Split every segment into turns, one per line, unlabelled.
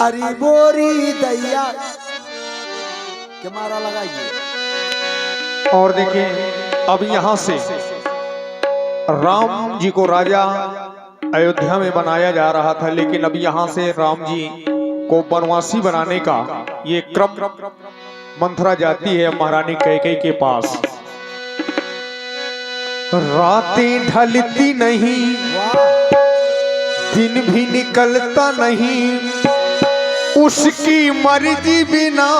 अरे बोरी दैया के मारा लगाइए।
और देखिए अब यहाँ से राम जी को राजा अयोध्या में बनाया जा रहा था, लेकिन अब यहाँ से राम जी को वनवासी बनाने का ये क्रम मंथरा जाती है महारानी कैकेयी के पास। रातें ढलती नहीं, दिन भी निकलता नहीं, उसकी मर्जी बिना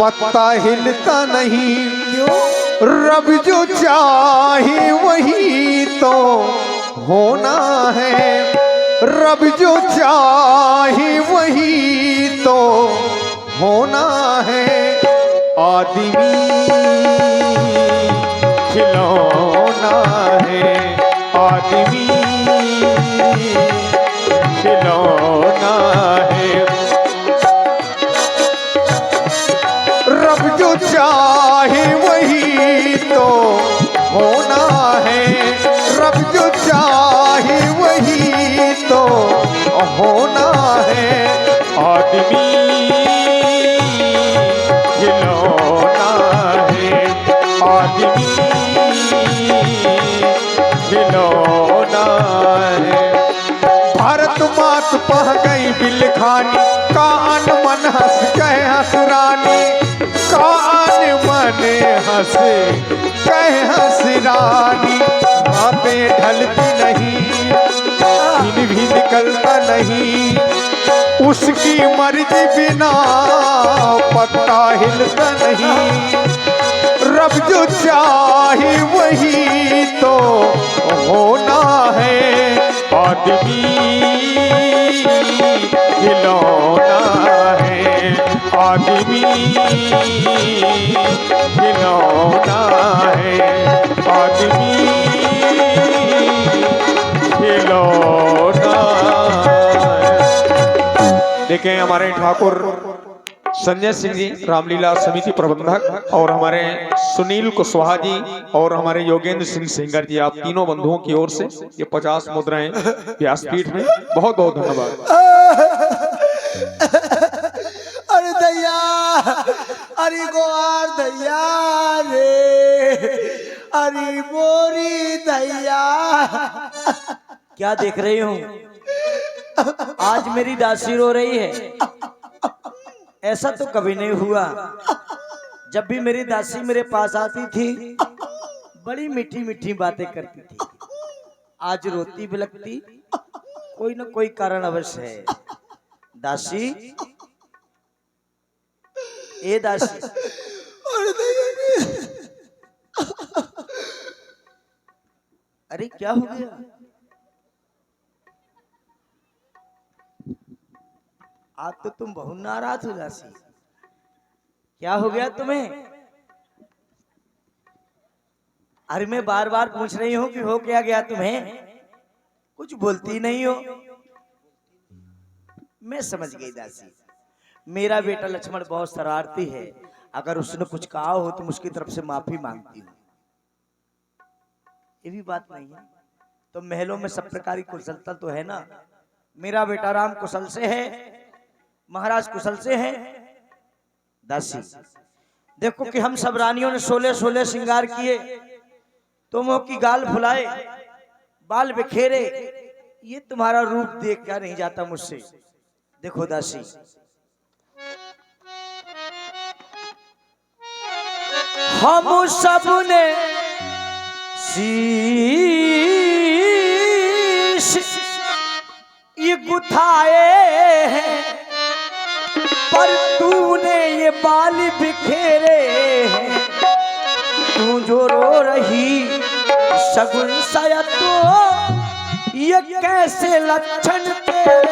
पत्ता हिलता नहीं। रब जो चाहे वही तो होना है, रब जो चाहे वही तो होना है। आदमी खिलौना है, आदमी खिलौना है। रब जो चाहे वही तो होना है, रब जो चाहे वही तो होना है। आदमी खिलौना है, आदमी खिलौना है। भारत मात पह गई बिलखानी, कान मन हंस कह हंस रानी, कान मन हंस कह हंस रानी। रातें ढलती नहीं, दिन भी निकलता नहीं, उसकी मर्जी बिना पत्ता हिलता नहीं। रब जो चाहे वही तो होना है। आदमी खिलौना है, आदमी खिलौना है, आदमी खिलौना है। देखें हमारे ठाकुर संजय सिंह जी रामलीला समिति प्रबंधक और हमारे सुनील कुशवाहा जी और हमारे योगेंद्र सिंह सिंगर जी, आप तीनों बंधुओं की ओर से ये 50 मुद्राएं व्यासपीठ में बहुत बहुत धन्यवाद।
अरे दैया, अरे गोवार दैया रे, अरे बोरी दैया।
क्या देख रही हूँ? आज मेरी दासी रो रही है। ऐसा तो कभी नहीं हुआ। जब भी मेरी दासी मेरे पास आती थी बड़ी मीठी मीठी बातें करती थी। आज रोती बिलखती, कोई ना कोई कारण अवश्य है। दासी, ए दासी, अरे क्या हो गया? आज तो तुम बहुत नाराज हो दासी, क्या हो गया तुम्हें? अरे मैं बार बार पूछ रही हूँ कि हो क्या गया तुम्हें, कुछ बोलती नहीं हो। मैं समझ गई दासी, मेरा बेटा लक्ष्मण बहुत शरारती है। अगर उसने कुछ कहा हो तो उसकी तरफ से माफी मांगती हूँ। ये भी बात नहीं है तो महलों में सब प्रकार की कुशलता तो है ना। मेरा बेटा राम कुशल से है, महाराज कुशल से है। दासी देखो कि हम सब रानियों ने 16 श्रृंगार किए, तुमों की गाल फुलाए, बाल बिखेरे, ये तुम्हारा रूप देख क्या नहीं जाता मुझसे। देखो दासी, हम सब ने शीश ये गुथाए हैं, पर तूने ये बाल बिखेरे हैं। तू जो रो रही शगुन साया, तो ये कैसे लक्षण तेरे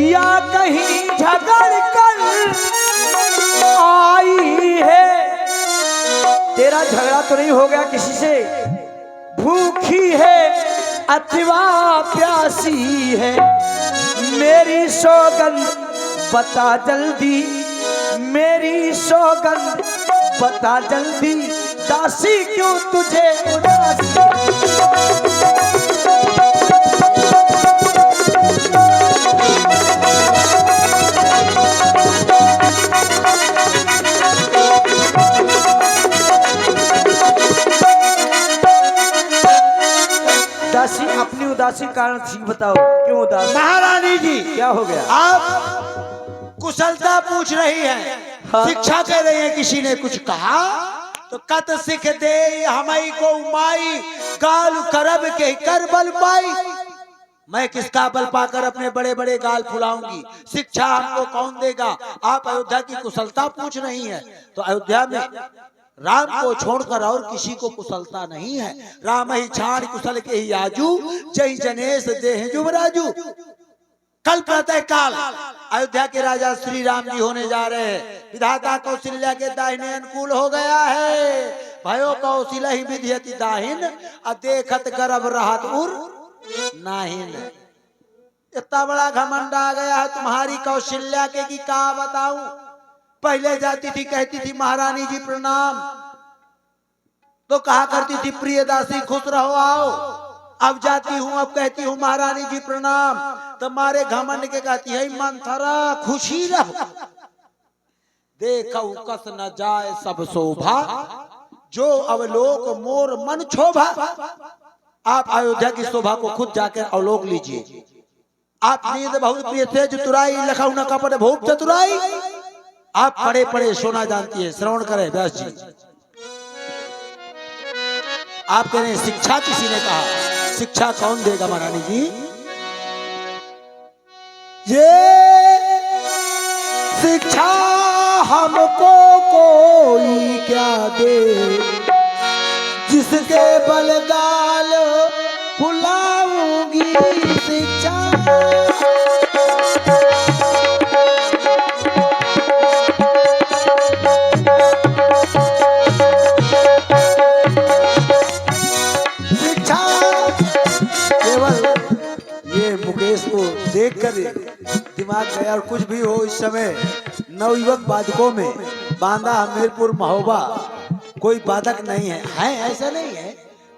या कहीं झगड़ कर आई है। तेरा झगड़ा तो नहीं हो गया किसी से? भूखी है अथवा प्यासी है, मेरी सौगंध बता जल्दी, मेरी सौगंध बता जल्दी दासी क्यों तुझे उदासी। दासी अपनी उदासी कारण ठीक बताओ क्यों उदास।
महारानी जी
क्या हो गया?
आप कुशलता पूछ रही हैं,
हाँ।
शिक्षा कह रही है, किसी ने कुछ कहा तो कत सिख दे हमई को माई गाल करब के कर बल पाई। मैं किसका बल पाकर अपने बड़े बड़े गाल फुलाऊंगी, शिक्षा हमको कौन देगा। आप अयोध्या की कुशलता पूछ रही हैं, तो अयोध्या में राम को छोड़कर और किसी को कुशलता नहीं है। राम ही छाण कुशल के ही आजू, जय जनेश देह जुबराजू। कल प्रातः काल अयोध्या के राजा श्री राम जी होने जा रहे हैं। विधाता कौशल्या के दाहिने अनुकूल हो गया है। भयो कौशल ही विधियति दाहिन, देखत गर्भ रहत उर नाहिन। इतना बड़ा घमंड आ गया है तुम्हारी कौशल्या के कि क्या बताऊं। पहले जाती थी कहती थी महारानी जी प्रणाम, तो कहा करती थी प्रिय दासी खुश रहो आओ। अब जाती हूँ अब कहती हूँ महारानी जी प्रणाम, तो मारे घमंड के कहती है मंथरा खुशी रहो। देखो कस न जाए सब शोभा, जो अवलोक मोर मन क्षोभा। आप अयोध्या की शोभा को खुद जाकर अवलोक लीजिए। आप नींद बहुत प्रिय थे चतुराई, लखऊ न कपट भूप चतुराई। आप पढ़े पढ़े सोना जानती है, श्रवण करें व्यास जी। आप कह रहे हैं शिक्षा किसी ने कहा, शिक्षा कौन देगा महारानी जी। ये शिक्षा हमको कोई क्या दे, जिसके बलगाल फुलाऊंगी शिक्षा। देख कर दिमाग गया। और कुछ भी हो, इस समय नवयुवक वादकों में बांदा हमीरपुर महोबा कोई वादक नहीं है, ऐसा नहीं है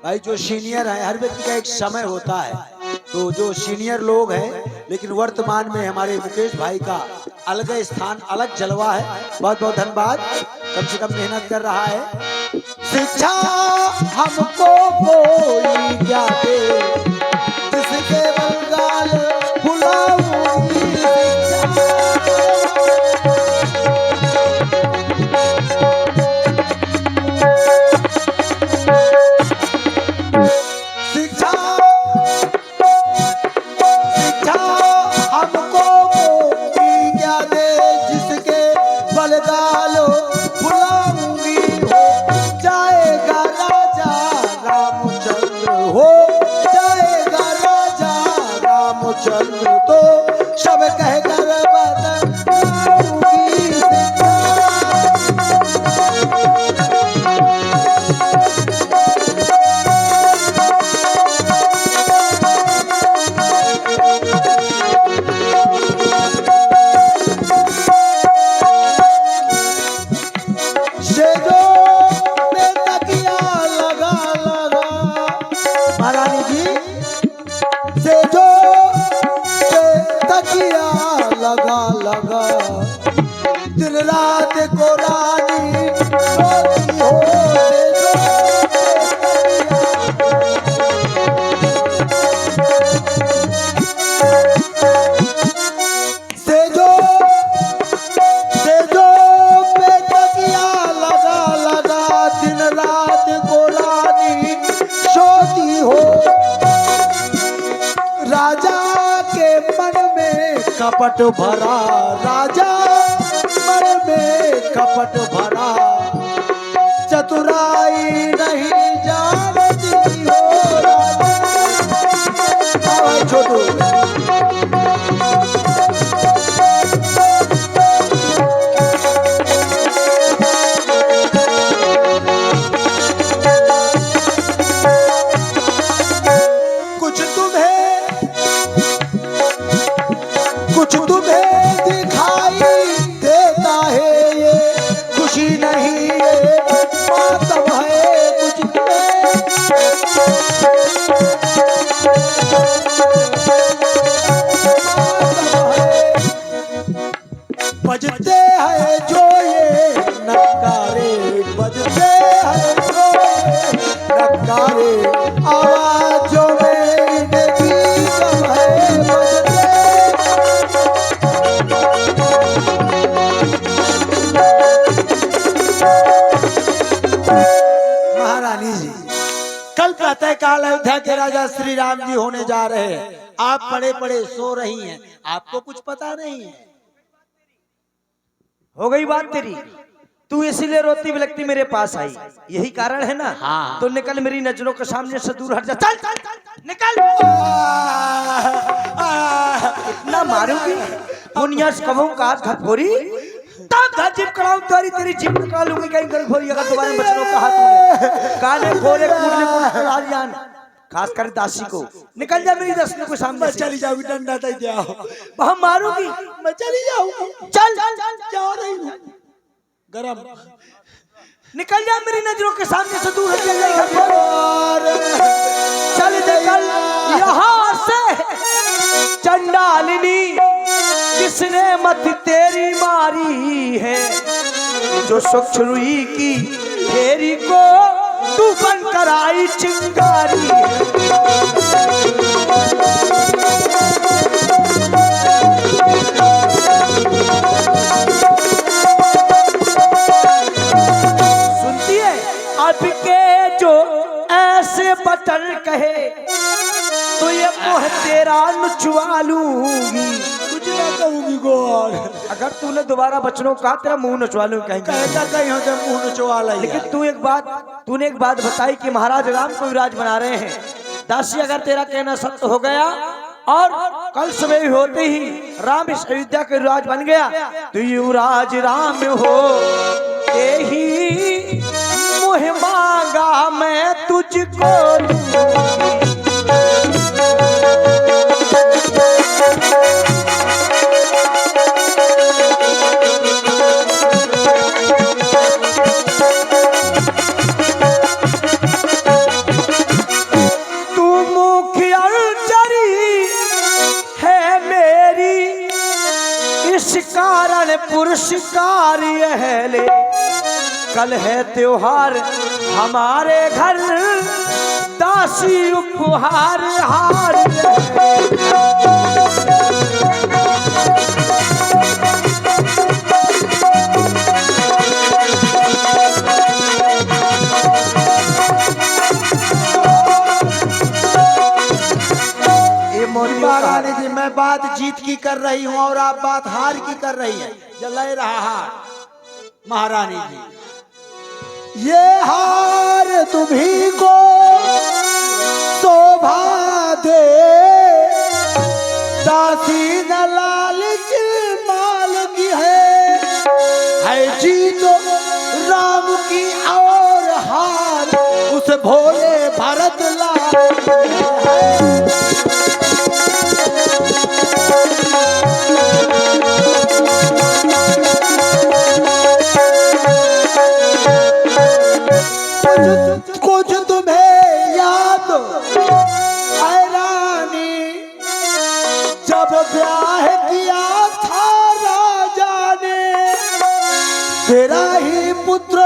भाई। जो सीनियर है, हर व्यक्ति का एक समय होता है, तो जो सीनियर लोग हैं, लेकिन वर्तमान में हमारे मुकेश भाई का अलग स्थान, अलग जलवा है। बहुत बहुत धन्यवाद, कम से कम मेहनत कर रहा है। शिक्षा हमको कोई क्या दे, जिसके बलगाल फुलाऊंगी शिक्षा। शिक्षा हमको कोई क्या दे, जिसके बलगाल फुलाऊंगी हो जाएगा राजा रामचंद्र, हो जाएगा राजा रामचंद्र, तो सब कहकर बताऊंगी शिक्षा। शेरों पे तकिया लगा लगा, महारानी जी से जो तकिया लगा लगा, दिन रात को रानी सोती हो। से जो पे तकिया लगा लगा, दिन रात को रानी सोती हो। राजा के मन में कपट भरा, राजा मन में कपट भरा, चतुराई नहीं जानती हो राजा। छोटू कुछ तुम्हें दिखाई देता है ये, तुम्हारे आवाजों में इनकी कम है बजते। महारानी जी, कल प्रातः काल अयोध्या के राजा श्री राम जी होने जा रहे हैं। आप पड़े पड़े सो रही हैं, आपको कुछ पता नहीं है।
हो गई बात तेरी, तू इसीलिए रोती बिलखती मेरे पास आई, यही कारण है ना?
हाँ।
तो निकल मेरी नजरों के सामने से दूर हट जा, चल चल चल निकल। इतना मारूंगी दुनिया से कबहू का घटफोरी, तब जिप कराऊं तारी तेरी जिप निकालूंगी कहीं घटफोरी। अगर तुम्हारे बचनों का हाथ तूने काले फोड़े कूदने को जान, खास कर दासी को। निकल जा मेरी दर्शन को सामने से।
चली जाऊंगी, डंडा दे जाओ,
वहां मारूंगी,
मैं चली जाऊंगी।
चल
जा रही हूँ गरम।
निकल जा मेरी नजरों के सामने से दूर हट जा। चल निकल यहाँ से चंडालिनी, किसने मत तेरी मारी है, जो सूक्ष्म रुई की फेरी को तू बन कर आई चिंगारी। सुनती है अब के जो ऐसे बटन कहे तो ये मोह तेरा नुचवा लूंगी।
कुछ ना कहूंगी गौर,
अगर तूने दोबारा बचनों का तेरा मुंह नचवा लूं कहीं
कहता कहीं हो तो मुंह नचवा ला।
लेकिन तूने एक बात बताई कि महाराज राम को विराज बना रहे हैं। दासी, अगर तेरा कहना सत्य हो गया और कल सुबह होते ही राम इस अयोध्या के युवराज बन गया तो युवराज राम हो ते ही मुँह मांगा मैं तुझको। कारण पुरस्कार यह ले, कल है त्योहार हमारे घर, दासी उपहार हार।
महारानी जी, मैं बात जीत की कर रही हूँ और आप बात हार की कर रही है। जलाई रहा हार। महारानी जी, ये हार तुम्ही को शोभा दे, दासी न लालच माल की है जीत राम की और हार उस भोले भरत लाल है। कुछ तुम्हें याद है रानी, जब ब्याह किया था राजा ने, तेरा ही पुत्र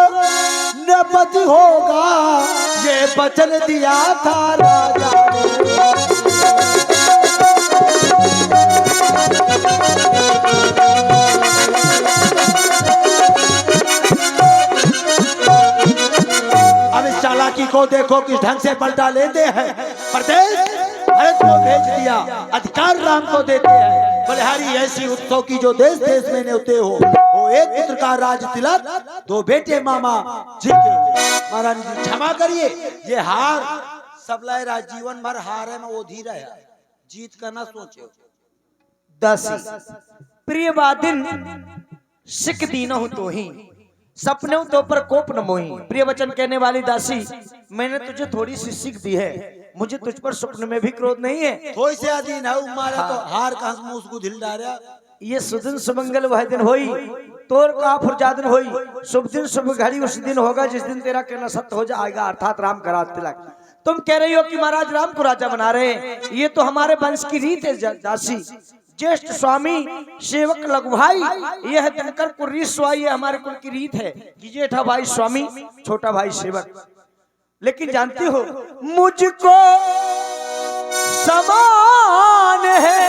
नपति होगा ये वचन दिया था राजा ने। चालाकी को देखो किस ढंग से पलटा लेते हैं। प्रदेश भरत को भेज दिया, अधिकार राम को देते हैं। बलिहारी ऐसी उत्सव की जो देश देश में होते हो, वो एक पुत्र का राज तिलक, दो बेटे मामा जी के। महारानी जी क्षमा करिए, ये हार सबला राज जीवन भर हार है, मैं वो धीरा है, जीत का ना सोचे।
दासी, प्रिय बादिन सिख दीनो तो ही सपनों तो पर कोप न मोही। प्रिय वचन कहने वाली दासी, मैंने तुझे थोड़ी सी सीख दी है, मुझे तुझ पर स्वप्न में भी क्रोध नहीं है।
थोड़ी से अधीन है मारा तो हार का मुंह को दिल डारा।
ये सुदिन सुमंगल वह दिन होई, तोर का फुरजादन होई, शुभ दिन शुभ घड़ी उस दिन होगा जिस दिन तेरा कहना सत्य हो जाएगा, अर्थात राम का राज तिलक। तुम कह रही हो कि महाराज राम को राजा बना रहे हैं, ये तो हमारे वंश की रीत है दासी। ज्येष्ठ स्वामी सेवक लघु भाई, यह दिनकर कुर्री स्वाई, हमारे कुल की रीत है कि जेठा भाई स्वामी छोटा भाई सेवक। लेकिन जानती हो मुझको समान है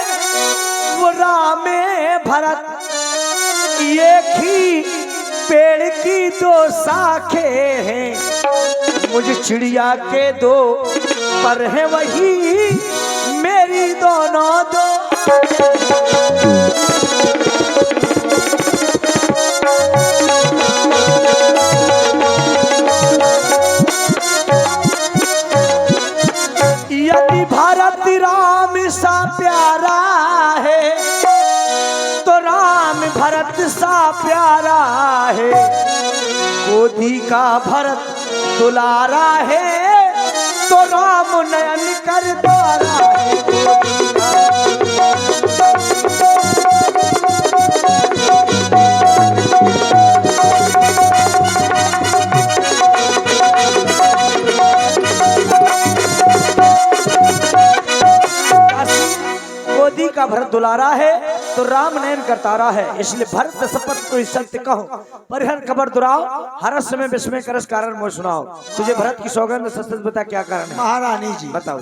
वो राम भरत, एक ही पेड़ की दो शाखे हैं, मुझे चिड़िया के दो पर है वही मेरी दोनों दो। यदि भारत राम सा प्यारा है तो राम भरत सा प्यारा है, गोदी का भरत दुलारा है तो राम नयन कर द्वारा है। गोदी का भरत दुलारा है तो राम नयन करतारा है, इसलिए भरत शपथ कोई सत्य कहो परिहर खबर दुराओ, हर समय विस्मय करस कारण मोह सुनाओ। तुझे भरत की सौगंध सच सच बता क्या कारण है?
महारानी जी
बताओ।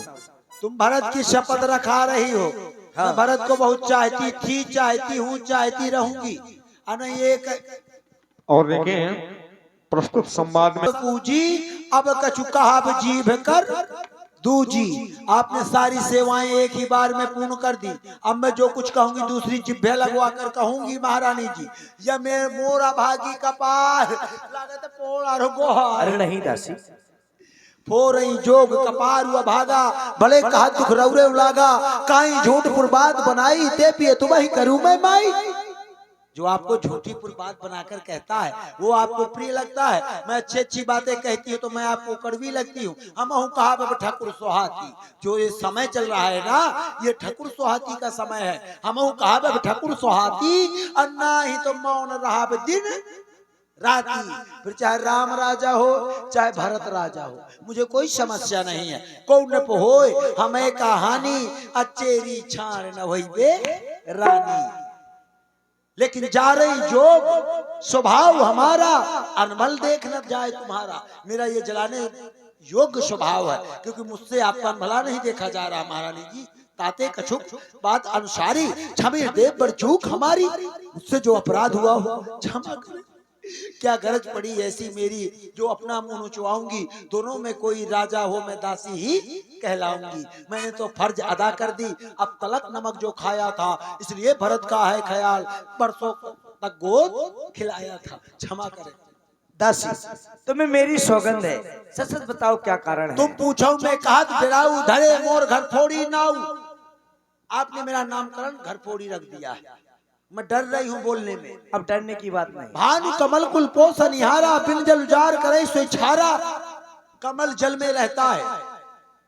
तुम भरत की शपथ रखा रही हो।
हाँ।
मैं भरत को बहुत चाहती थी, चाहती हूँ, चाहती रहूंगी। एक
और देखें प्रस्तुत संवाद में
पूजी अब कछु कहाब जीभ कर दूजी। आपने सारी सेवाएं एक ही बार में पूर्ण कर दी। अब मैं जो कुछ कहूंगी दूसरी जिभे लगवा कर कहूंगी महारानी जी। यह मेरे मोरा भागी कपार लागत पोड़ा गोहार।
अरे नहीं दासी,
फोरई जोग कपार हुआ भागा, भले कहा दुख रौरे लागा, काई झूठपुर बात बनाई ते पिए तुम ही करूं मैं माई। जो आपको झूठीपुर बात बनाकर कहता है वो आपको प्रिय लगता है। मैं अच्छी अच्छी बातें कहती हूँ तो मैं आपको कड़वी लगती हूँ। हम कहा बाबा ठाकुर सोहाती, जो ये समय चल रहा है ना ये ठाकुर सोहाती का समय है। हम कहा बाबा ठाकुर सोहाती, अन्ना ही तो मौन रहा दिन राती। फिर चाहे राम राजा हो चाहे भरत राजा हो, मुझे कोई समस्या नहीं है। कौन न होए हमें कहानी, अचेरी छाण न वही बे रानी। लेकिन जा रही जोग स्वभाव हमारा, अनमल देख न जाए तुम्हारा। मेरा ये जलाने योग्य स्वभाव है, क्योंकि मुझसे आपका भला नहीं देखा जा रहा महारानी जी। ताते कछुक बात अनुसारी, क्षमीर देव पर चूक हमारी, मुझसे जो अपराध हुआ हो क्षमा करें। क्या गरज पड़ी ऐसी मेरी जो अपना मुंह नुचवाऊंगी। दोनों में कोई राजा हो मैं दासी ही कहलाऊंगी। मैंने तो फर्ज अदा कर दी, अब तलक नमक जो खाया था, इसलिए भरत का है ख्याल, बरसों तक गोद खिलाया था। क्षमा करें
दासी तुम्हें मेरी सौगंध है, सच सच बताओ क्या कारण है?
तुम पूछो मैं कहा डराऊ धरे मोर घर फोड़ी नाऊ। आपने मेरा नामकरण घर फोड़ी रख दिया है, मैं डर रही हूँ बोलने में।
अब डरने की बात नहीं।
भानु कमल कुल पोष निहारा, बिन जल उजार करे सो छारा। कमल जल में रहता है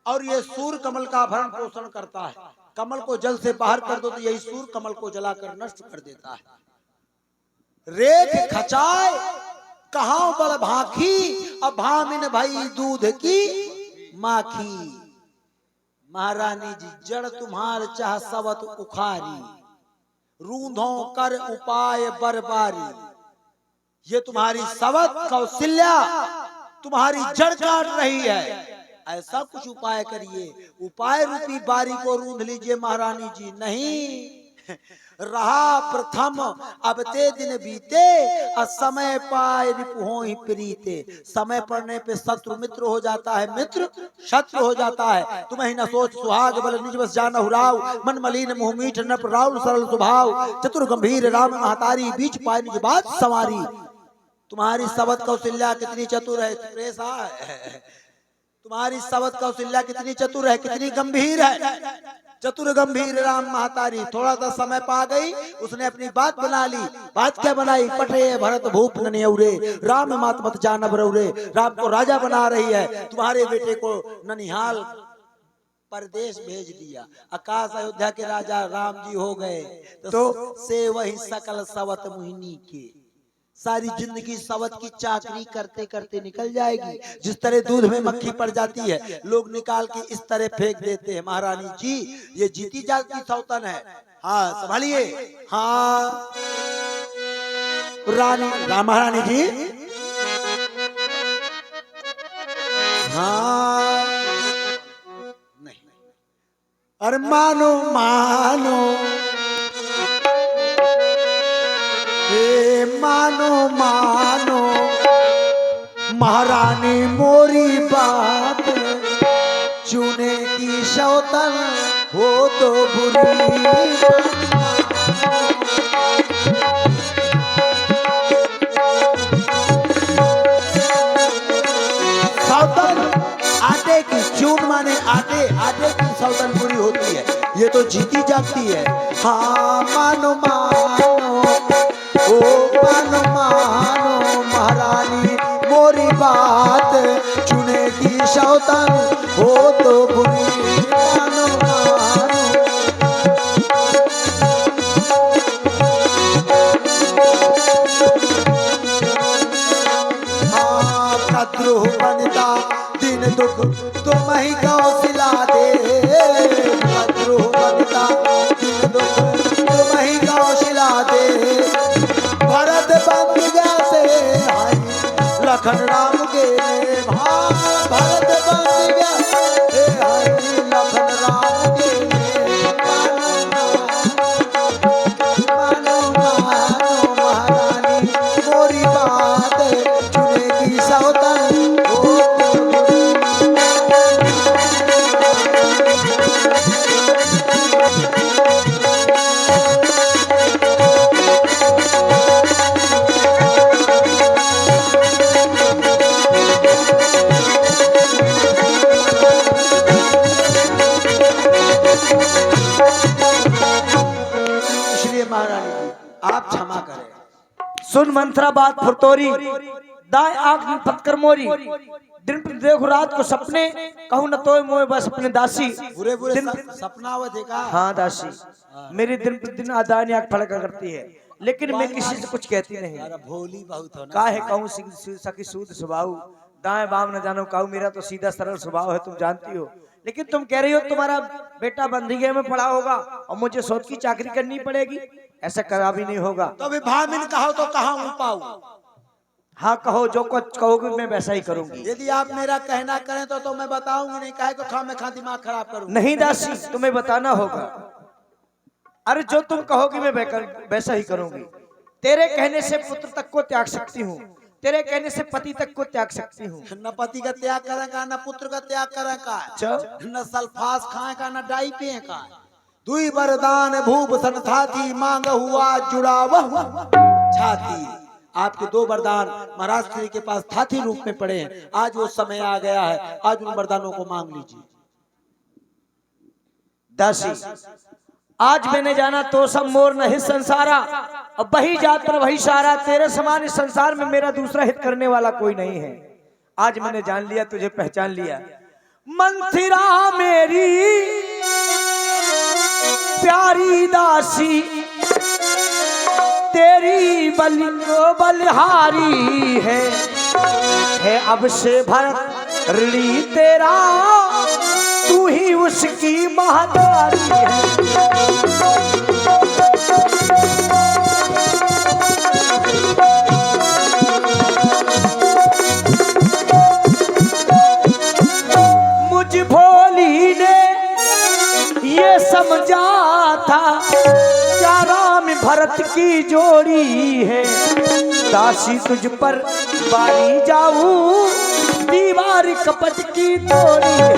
और ये सूर्य कमल का भरण पोषण करता है। कमल को जल से बाहर कर दो तो यही सूर्य कमल को जलाकर नष्ट कर देता है। रेख खचाए कहां बड़ भाखी, अब भामिन भई दूध की माखी। महारानी जी जड़ तुम्हार चाह सवत उखारी, रूंधों कर उपाय बरबारी। ये तुम्हारी सवत कौशल्या तुम्हारी जड़ काट रही है, ऐसा कुछ उपाय करिए। उपाय रूपी बारी को रूंध लीजिए महारानी जी। नहीं रहा प्रथम अब ते दिन बीते, असमय पाए रिपुहों ही प्रीते। समय पड़ने पे शत्रु मित्र हो जाता है, मित्र शत्रु हो जाता है। तुम्हें न सोच सुहाग बल निज बस जान हुराव, मन मलिन मुँह मीठ नप राउल सरल स्वभाव। चतुर गंभीर राम महतारी, बीच पाए निज बात सवारी। तुम्हारी सवत कौशल्या कितनी चतुर है, तुम्हारी सवत कौशल्या कितनी चतुर है, कितनी गंभीर है। चतुर गंभीर राम महतारी, थोड़ा सा समय पा गई, उसने अपनी बात बना ली। बात क्या बनाई? पटे भरत भूप ननियौरे, राम मात मत जानब रौरे। राम को राजा बना रही है, तुम्हारे बेटे को ननिहाल परदेश भेज दिया। आकाश अयोध्या के राजा राम जी हो गए तो से वही सकल सवत मुहिनी के। सारी जिंदगी सवत की चाकरी करते करते निकल जाएगी। जिस तरह दूध में मक्खी पड़ जाती है, लोग निकाल के इस तरह फेंक देते हैं। महारानी जी ये जीती जाती सौतन है। हाँ संभालिए। हाँ रानी महारानी जी हाँ नहीं, अरे मानो मानो मानो मानो महारानी मोरी बात, चुने की सौतन हो तो बुरी। सौतन आटे की, चून माने आटे, आटे की सौतन बुरी होती है, ये तो जीती जागती है। हाँ मानो मानो ओ मानो मानो महारानी मोरी बात, चुने की सौतन हो तो बुरी। मानो मानो हाँ कद्रोह बनता दिन दुख तुम ही गौसिला दे, कद्रोह बनता दिन दुख तुम ही गौसिला दे। भरत बन गया से हाय लखन राम के, हाँ भरत बन गया हे हाय लखन राम के। मानो मानो महारानी मोरी बात, चुने की सौतन हो तो बुरी। इसलिए महारानी जी आप क्षमा करें।
सुन मंथरा बात फुरतोरी, दाएं आंख में पत्थर मोरी, दिन पर देखो रात को सपने, कहूँ न तोय मोय बस अपने दासी।
बुरे बुरे
दिन
सपना आवत है का?
हाँ दासी, मेरी दिन प्रतिदिन दाहिनी आंख फड़का करती है, लेकिन मैं किसी से कुछ कहती नहीं।
यार भोली बहुत हो ना।
काहे कहूँ सखी सूद स्वभाव, दाएं बाम न जानो कहूँ, मेरा तो सीधा सरल स्वभाव है, तुम जानती हो। लेकिन तुम कह रही हो तुम्हारा बेटा बंदीगे में पड़ा होगा और मुझे सोच की चाकरी करनी पड़ेगी, ऐसा करा भी नहीं होगा।
तो अभी भामिन कहो तो कहाँ पाऊ?
हाँ कहो, जो कुछ कहोगे मैं वैसा ही करूंगी।
यदि आप मेरा कहना करें तो मैं बताऊंगी नहीं, काहे को खा में खा दिमाग खराब करूंगी।
नहीं दासी, तुम्हें बताना होगा। अरे जो तुम कहोगी मैं वैसा ही करूंगी। तेरे कहने से पुत्र तक को त्याग सकती हूँ, तेरे कहने से पति तक को त्याग सकती हूँ।
न पति का त्याग करेगा, न पुत्र का त्याग करेगा, न सल्फास खाएगा, न डाई पिएगा। दुई वरदान भूप संथाती, मांग हुआ जुड़ाव छाती। आपके दो वरदान महाराज श्री के पास थाती रूप में पड़े हैं। आज वो समय आ गया है, आज उन वरदानों को मांग लीजिए।
दासी, आज मैंने जाना तो सब मोर नहीं संसारा, अब वही जात पर वही सारा, तेरे समान इस संसार में मेरा दूसरा हित करने वाला कोई नहीं है। आज मैंने जान लिया, तुझे पहचान लिया। मंथिरा मेरी प्यारी दासी, तेरी बलिहारी है अब से भरत ऋणी तेरा, तू ही उसकी महतारी है। मुझ भोली ने ये समझा था क्या राम भरत की जोड़ी है, दासी तुझ पर बारी जाऊं, दीवार कपट की तोड़ी है।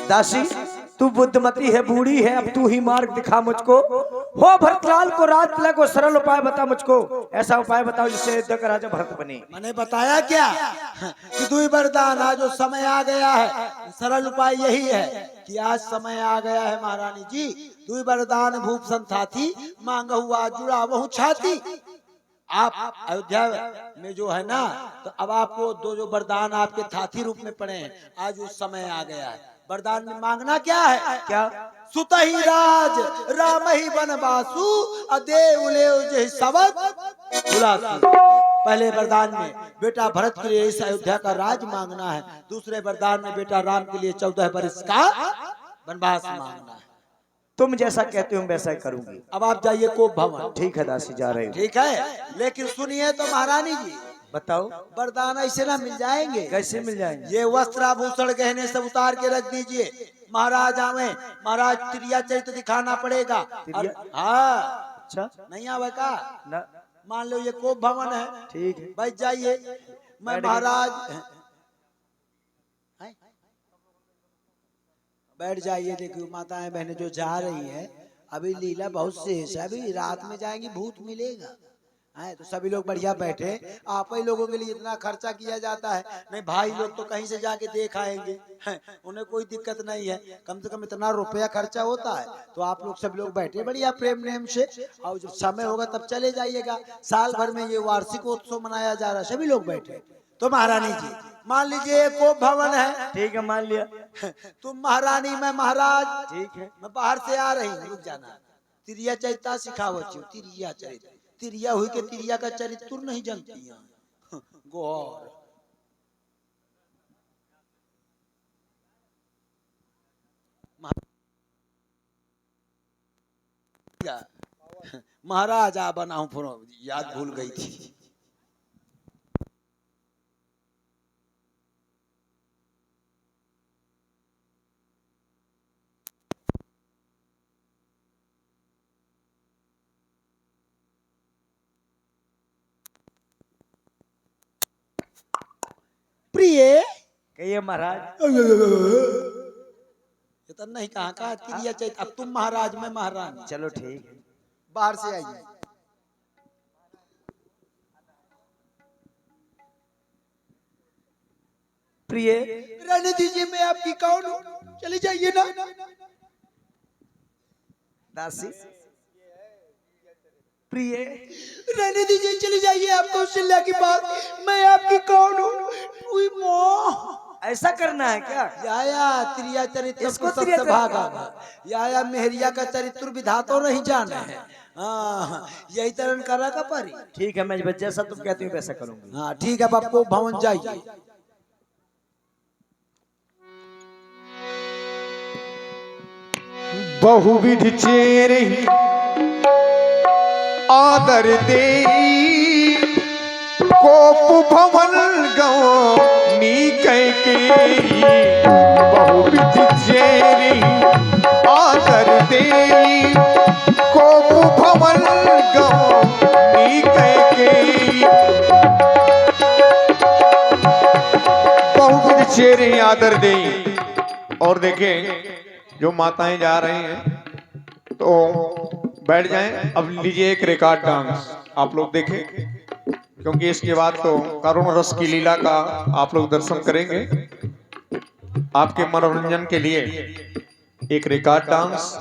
दासी तू बुद्धमती है, बूढ़ी है, अब तू ही मार्ग दिखा मुझको। हो भरतलाल को रात लगो, सरल उपाय बता मुझको, ऐसा उपाय बताओ जिससे अयोध्या का राजा भरत बने।
मैंने बताया क्या कि दुई वरदान, आज जो समय आ गया है। सरल उपाय यही है कि आज समय आ गया है महारानी जी। दुई वरदान भूप संथाती, मांग हुआ जुड़ा बहु छाती। आप अयोध्या में जो है ना, तो अब आपको दो जो वरदान आपके थाथी रूप में पड़े हैं, आज वो समय आ गया है। वरदान में मांगना क्या है? क्या? सुत ही राज राम ही वनवासु, अदेव लेव जय सबद बुलासु। पहले वरदान में बेटा भरत के लिए इस अयोध्या का राज मांगना है। दूसरे वरदान में बेटा राम के लिए 14 वर्ष का वनवास मांगना है।
तुम जैसा कहते हो वैसा ही करूंगी।
अब आप जाइए कोप भवन।
ठीक है दासी, जा रहे हो।
ठीक है, लेकिन सुनिए तो महारानी जी,
बताओ
वरदान ऐसे ना मिल जाएंगे।
कैसे मिल जाएंगे?
ये वस्त्र आभूषण गहने सब उतार के रख दीजिए। महाराज आवे, महाराज त्रिया चरित्र दिखाना पड़ेगा। और हाँ,
अच्छा
नहीं आवे का?
ना,
मान लो ये कोप भवन है,
ठीक है।
बैठ जाइए। मैं
बैठ गए।
महाराज बैठ जाइए। देखिए माताएं बहनें जो जा रही हैं, अभी लीला बहुत शेष है, अभी रात में जाएंगी भूत मिलेगा है। तो सभी लोग बढ़िया बैठे। आप ही लोगों के लिए इतना खर्चा किया जाता है, नहीं भाई लोग तो कहीं से जाके देख आएंगे हैं, उन्हें कोई दिक्कत नहीं है। कम से कम इतना रुपया खर्चा होता है। तो आप लोग सब लोग बैठे बढ़िया प्रेम नेम से, और जब समय होगा तब चले जाइएगा। साल भर में ये वार्षिक उत्सव मनाया जा रहा है, सभी लोग बैठे। तो महारानी जी मान लीजिए कोप भवन है,
ठीक है, मान लिया।
तुम महारानी मैं महाराज।
ठीक है।
मैं बाहर से आ रही हूँ, रुक जाना। तिरिया चरिता सिखावत हूँ, तिरिया चरित्र। तिरिया हुई के तिरिया का चरित्र नहीं जानती हैं। गौर महाराज आ बना हूँ, याद भूल गई थी। प्रिय
कहिए महाराज।
ये तो नहीं कहा तिरिया चरित्र। अब तुम महाराज मैं महारानी।
चलो ठीक है।
बाहर से आइए।
प्रिय
रहने दीजिए, मैं आपकी कौन हूँ, चले जाइए ना।
दासी, प्रिय
रहने दीजिए, चली जाइए। आप कौशल्या की बात, मैं आपकी कौन हूँ।
ऐसा करना है क्या?
याया त्रिया चरित्र
इसको
को
त्रिया
सबसे भागा याया मेहरिया का चरित्र विधातो नहीं जाने है। हाँ, यही तरह करा का परी।
ठीक है, मैं जैसा तुम कहती हूँ वैसा करूंगी।
हाँ ठीक है, अब आपको भवन जाइए।
बहुविध चेरे आदर दे कोप भवन गौ नीकै के। बहुविध चेरे आदर दे कोप भवन गौ नीकै के। बहुविध चेरे आदर दे। और देखें जो माताएं जा रही हैं तो बैठ जाएं। अब लीजिए एक रिकॉर्ड डांस, आप लोग देखें, क्योंकि इसके बाद तो करुण रस की लीला का आप लोग दर्शन करेंगे। आपके मनोरंजन के लिए एक रिकॉर्ड डांस